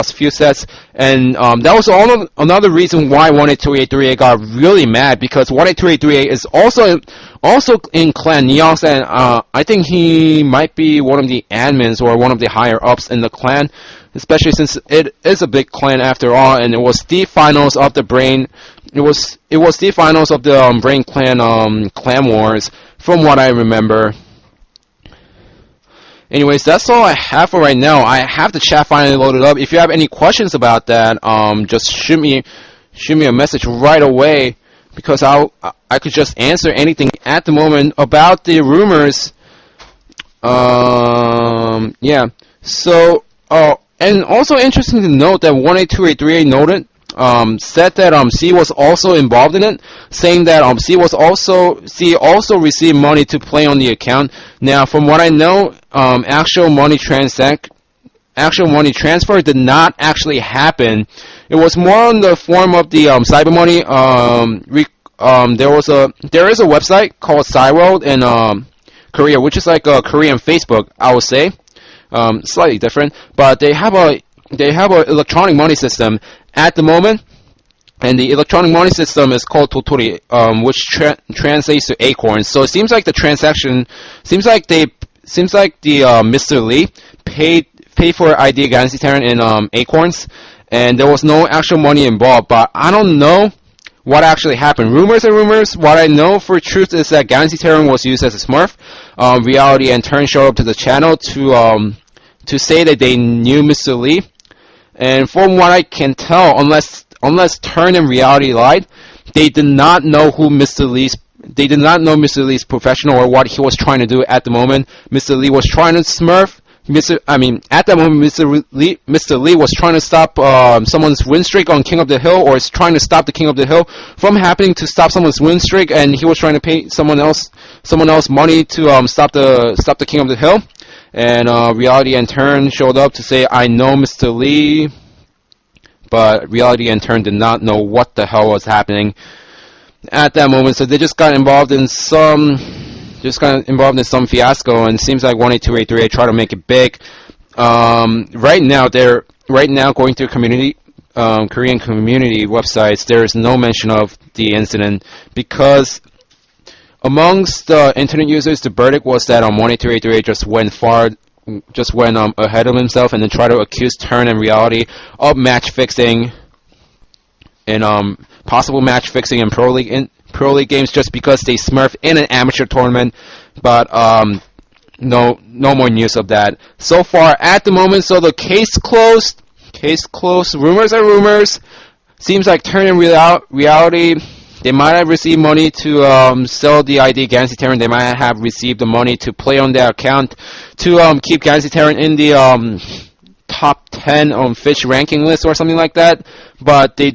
lost a few sets, and that was another reason why 18283 got really mad, because 18283 is also in Clan Neox, and I think he might be one of the admins or one of the higher ups in the clan, especially since it is a big clan after all, and it was the finals of the Brain. It was the finals of the Brain Clan Clan Wars, from what I remember. Anyways, that's all I have for right now. I have the chat finally loaded up. If you have any questions about that, just shoot me a message right away, because I could just answer anything at the moment about the rumors. Yeah. So, and also interesting to note that 18283 noted said that C was also involved in it, saying that C also received money to play on the account. Now, from what I know, actual money transfer did not actually happen. It was more on the form of the cyber money. There is a website called Cyworld in Korea, which is like a Korean Facebook, I would say. Slightly different, but they have a electronic money system at the moment, and the electronic money system is called Totori, which translates to acorns. So it seems like the transaction seems like the Mr. Lee paid for ID Galaxy Terran in acorns, and there was no actual money involved. But I don't know what actually happened. Rumors are rumors. What I know for truth is that Galaxy Terran was used as a Smurf. Reality and Turn showed up to the channel to say that they knew Mr. Lee. And from what I can tell, unless Turn and Reality lied, they did not know Mr. Lee's professional or what he was trying to do at the moment. Mr. Lee was trying to Smurf. At that moment, Mr. Lee was trying to stop someone's win streak on King of the Hill, or is trying to stop the King of the Hill from happening to stop someone's win streak, and he was trying to pay someone else money to stop the King of the Hill. And Reality and Turn showed up to say, I know Mr. Lee, but Reality and Turn did not know what the hell was happening at that moment, so they just got involved in some fiasco, and it seems like 18283 tried to make it big. Right now going through Korean community websites, there is no mention of the incident, because amongst the internet users, the verdict was that 18283 just went ahead of himself, and then tried to accuse Turn and Reality of match fixing and possible match fixing in Pro League games, just because they smurfed in an amateur tournament. But no more news of that so far at the moment. So the case closed. Rumors are rumors. Seems like Turn and Reality, they might have received money to sell the ID Galaxy Terran. They might have received the money to play on their account to keep Galaxy Terran in the top 10 on Fish ranking list or something like that. But they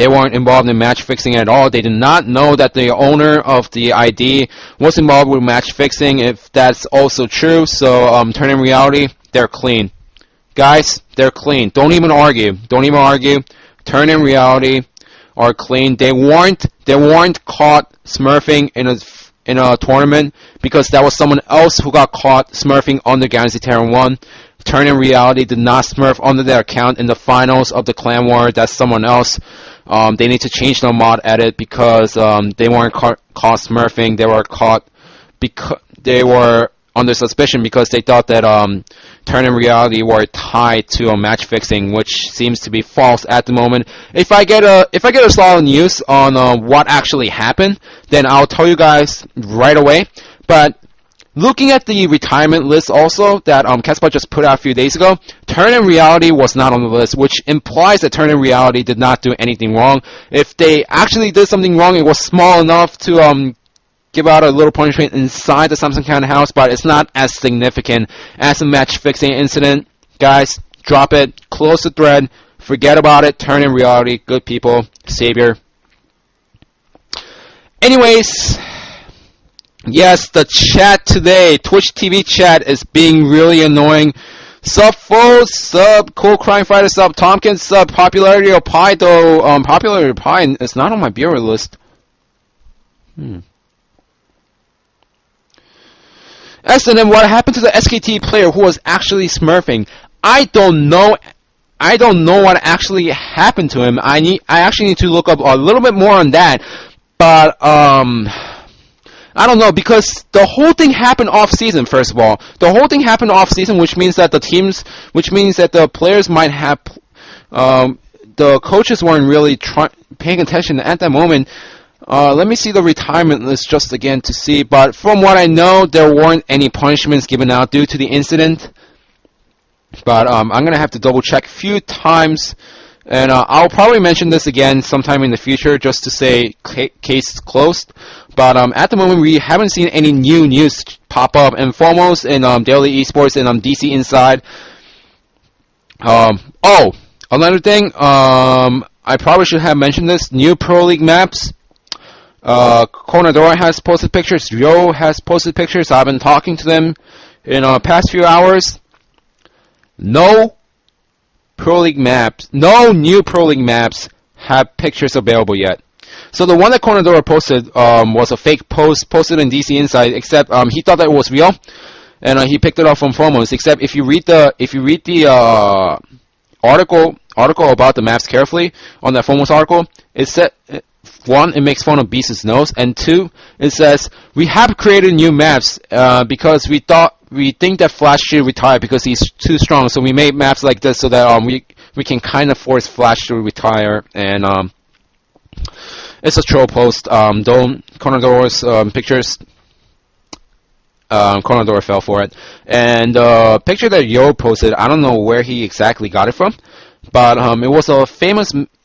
weren't involved in match fixing at all. They did not know that the owner of the ID was involved with match fixing, if that's also true. So Turn and Reality, they're clean. Guys, they're clean. Don't even argue. Turn and Reality are clean. They weren't caught smurfing in a tournament, because that was someone else who got caught smurfing on the Galaxy Terran 1. Turn and Reality did not smurf under their account in the finals of the Clan War. That's someone else. They need to change the mod edit, because they weren't caught smurfing. They were caught because they were under suspicion, because they thought that Turn and Reality were tied to match fixing, which seems to be false at the moment. If I get a solid news on what actually happened, then I'll tell you guys right away. But looking at the retirement list also that Kespa just put out a few days ago, Turn and Reality was not on the list, which implies that Turn and Reality did not do anything wrong. If they actually did something wrong, it was small enough to give out a little punishment inside the Samsung County House, but it's not as significant as a match fixing incident. Guys, drop it, close the thread, forget about it. Turn and Reality, good people, savior. Anyways, yes, the chat today, Twitch TV chat, is being really annoying. Sub Full, sub Cool Crime Fighter, sub Tompkins, sub Popularity of Pi, though Popularity of Pi is not on my bureau list. And then what happened to the SKT player who was actually smurfing? I don't know. I don't know what actually happened to him. I actually need to look up a little bit more on that. But I don't know, because the whole thing happened off season. First of all, the whole thing happened off season, which means that the players might have, the coaches weren't really paying attention at that moment. Let me see the retirement list just again to see. But from what I know, there weren't any punishments given out due to the incident. But I'm gonna have to double check a few times, and I'll probably mention this again sometime in the future just to say case closed. But at the moment, we haven't seen any new news pop up, and foremost in Daily Esports and DC Inside. Oh, another thing, I probably should have mentioned this. New Pro League maps. Conadora has posted pictures. Yo has posted pictures. I've been talking to them in past few hours. No Pro League maps, no new Pro League maps have pictures available yet. So the one that Conadora posted was a fake post posted in DC Inside, except he thought that it was real, and he picked it up from Foremost. Except if you read the article about the maps carefully on that Foremost article, it said, one, it makes fun of Beast's nose, and two, it says we have created new maps because we think that Flash should retire because he's too strong, so we made maps like this so that we can kind of force Flash to retire. And it's a troll post. Don't Conadora's pictures. Conadora fell for it, and the picture that Yo posted, I don't know where he exactly got it from, but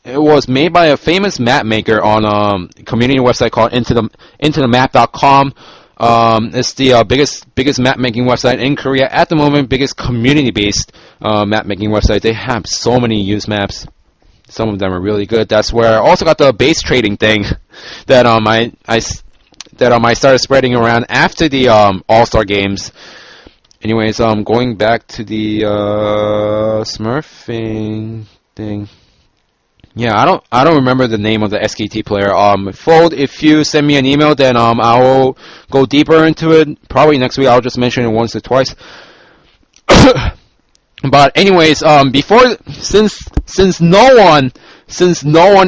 it was made by a famous map maker on a community website called IntoTheMap.com. It's the biggest map making website in Korea at the moment, biggest community based map making website. They have so many used maps. Some of them are really good. That's where I also got the base trading thing that I started spreading around after the All-Star games. Anyways, going back to the Smurfing thing. Yeah, I don't remember the name of the SKT player. Fold, if you send me an email, then I will go deeper into it. Probably next week. I'll just mention it once or twice. But anyways, since no one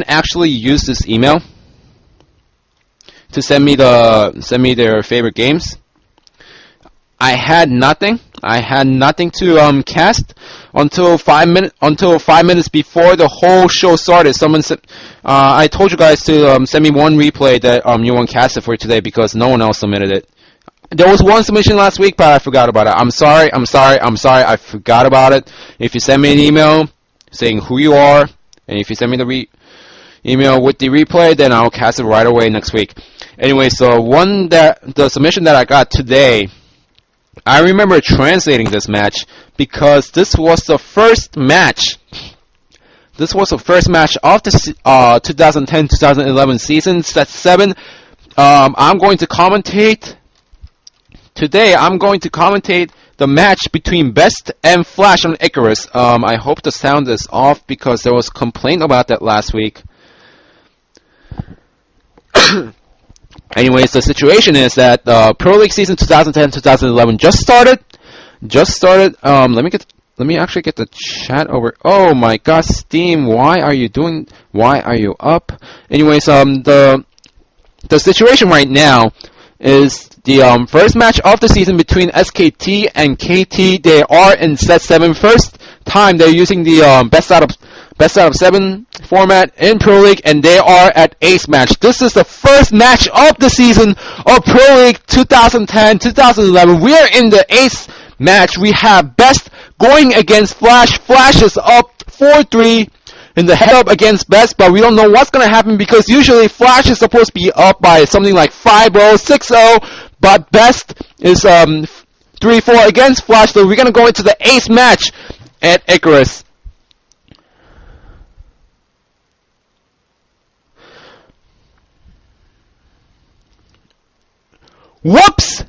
actually used this email to send me their favorite games, I had nothing to cast until 5 minutes before the whole show started. Someone said, I told you guys to send me one replay that you want casted for today because no one else submitted it. There was one submission last week, but I forgot about it. I'm sorry. I forgot about it. If you send me an email saying who you are, and if you send me the email with the replay, then I'll cast it right away next week. Anyway, so the submission that I got today, I remember translating this match because this was the first match. This was the first match of the 2010-2011 season, set 7. I'm going to commentate today. I'm going to commentate the match between Best and Flash on Icarus. I hope the sound is off because there was complaint about that last week. Anyways, the situation is that Pro League season 2010-2011 just started. Let me actually get the chat over. Oh my God, Steam, why are you up? Anyways, the situation right now is the first match of the season between SKT and KT. They are in set 7. First time they're using the best out of 7 format in Pro League, and they are at ace match. This is the first match of the season of Pro League 2010-2011. We are in the ace match. We have Best going against Flash. Flash is up 4-3 in the head-up against Best, but we don't know what's going to happen because usually Flash is supposed to be up by something like 5-0, 6-0, but Best is 3-4 against Flash, so we're going to go into the ace match at Icarus. Whoops!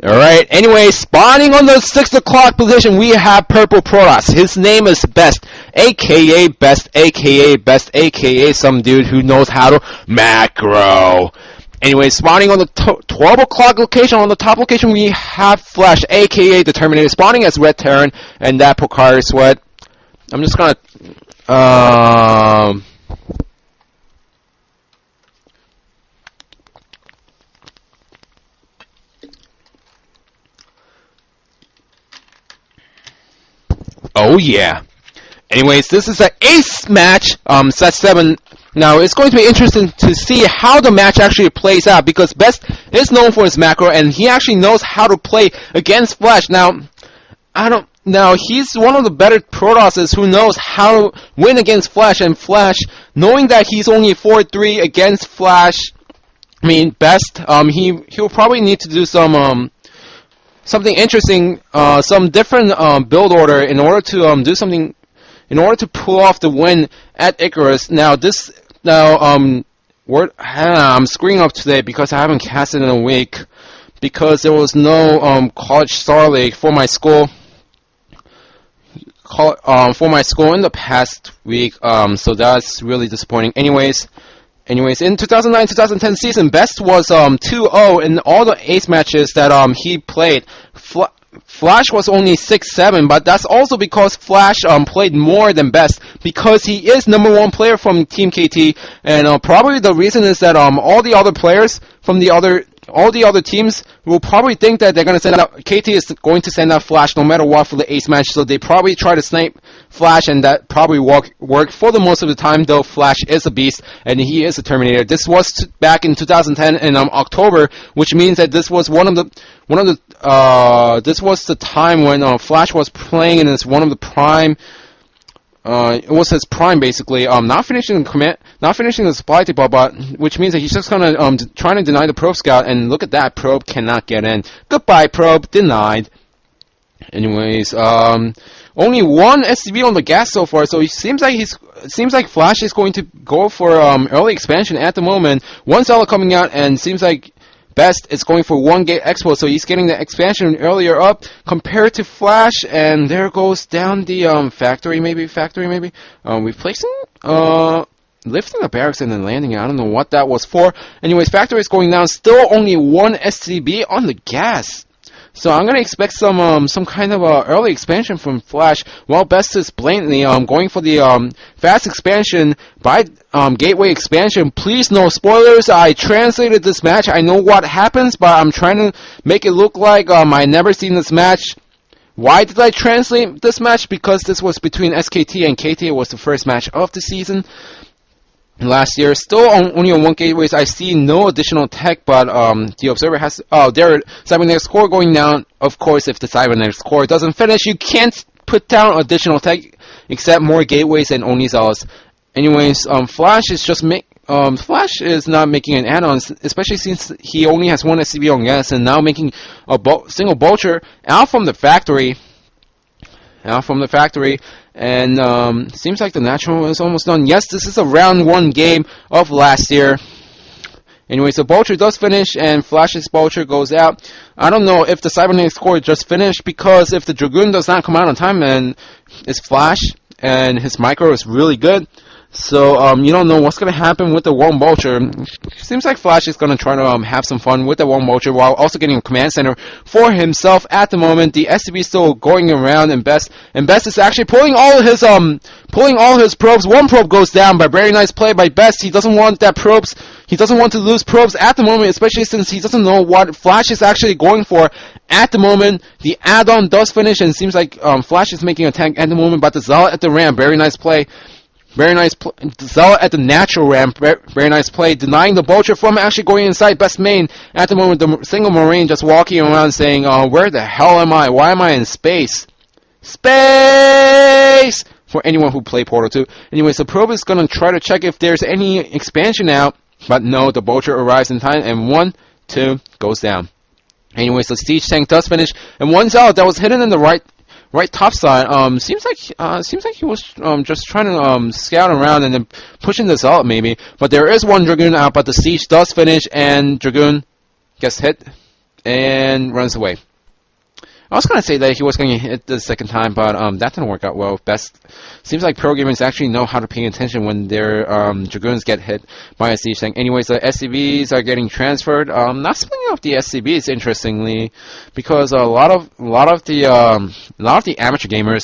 Alright, anyway, spawning on the 6 o'clock position, we have Purple Protoss. His name is Best, aka Best, aka some dude who knows how to macro. Anyway, spawning on the 12 o'clock location, on the top location, we have Flash, aka the Terminator, spawning as Red Terran, and that Pocari Sweat. I'm just gonna, oh yeah. Anyways, this is an ace match, set 7. Now, it's going to be interesting to see how the match actually plays out, because Best is known for his macro, and he actually knows how to play against Flash. Now, he's one of the better Protosses who knows how to win against Flash, and Flash, knowing that he's only 4-3 against Flash, I mean, Best, he'll probably need to do some, something interesting, some different, build order in order to, do something, in order to pull off the win at Icarus. Now, I'm screwing up today because I haven't casted in a week, because there was no college star league for my school. For my school in the past week, so that's really disappointing. Anyways, in 2009-2010 season, Best was 2-0 in all the ace matches that he played. Flash was only 6-7, but that's also because Flash played more than Best, because he is #1 player from Team KT, and probably the reason is that all the other players from all the other teams will probably think that they're going to send out, KT is going to send out Flash no matter what for the ace match, so they probably try to snipe Flash, and that probably worked for the most of the time, though Flash is a beast, and he is a Terminator. This was back in 2010 in October, which means that this was this was the time when Flash was playing in one of the prime. It was his prime, basically. Not finishing the supply depot, but which means that he's just gonna trying to deny the probe scout, and look at that, probe cannot get in. Goodbye, probe, denied. Anyways, only one SCV on the gas so far, so it seems like Flash is going to go for early expansion at the moment. One seller coming out, and seems like Best is going for 1 gate expo, so he's getting the expansion earlier up compared to Flash, and there goes down the factory maybe, replacing, lifting the barracks and then landing it. I don't know what that was for. Anyways, factory is going down, still only 1 SCB on the gas. So I'm gonna expect some kind of early expansion from Flash, while Best is blatantly going for the fast expansion by gateway expansion. Please, no spoilers. I translated this match. I know what happens, but I'm trying to make it look like I never seen this match. Why did I translate this match? Because this was between SKT and KT. It was the first match of the season last year. Still only on 1 gateways. I see no additional tech, but the observer has. Oh, there, cybernetics core going down. Of course, if the cybernetics core doesn't finish, you can't put down additional tech except more gateways and Oni zealots. Anyways, Flash is just Flash is not making an add-on, especially since he only has 1 SCV on gas, and now making a single vulture out from the factory. And seems like the natural is almost done. Yes, this is a round 1 game of last year. Anyways, the vulture does finish, and Flash's vulture goes out. I don't know if the cybernetics core just finished, because if the Dragoon does not come out on time, and it's Flash, and his micro is really good, so you don't know what's going to happen with the 1 vulture. Seems like Flash is going to try to have some fun with the 1 vulture, while also getting a command center for himself at the moment. The SCB is still going around, and Best is actually pulling all his probes. 1 probe goes down, but very nice play by Best. He doesn't want that probes. He doesn't want to lose probes at the moment, especially since he doesn't know what Flash is actually going for at the moment. The add-on does finish, and it seems like Flash is making a tank at the moment, but the Zealot at the ramp, very nice play. Very nice Zealot at the natural ramp. Very nice play. Denying the vulture from actually going inside Best main. At the moment, the single Marine just walking around saying, where the hell am I? Why am I in space? Space! For anyone who played Portal 2. Anyways, the probe is going to try to check if there's any expansion out. But no, the vulture arrives in time, and 1, 2 goes down. Anyways, the siege tank does finish. And 1 Zealot that was hidden in the right top side. Seems like he was just trying to scout around and then pushing this out maybe. But there is 1 Dragoon out, but the siege does finish, and Dragoon gets hit and runs away. I was gonna say that he was gonna hit the second time, but that didn't work out well. Best seems like pro gamers actually know how to pay attention when their dragoons get hit by a siege tank. Anyways, the SCVs are getting transferred. Not splitting up the SCVs, interestingly, because a lot of the amateur gamers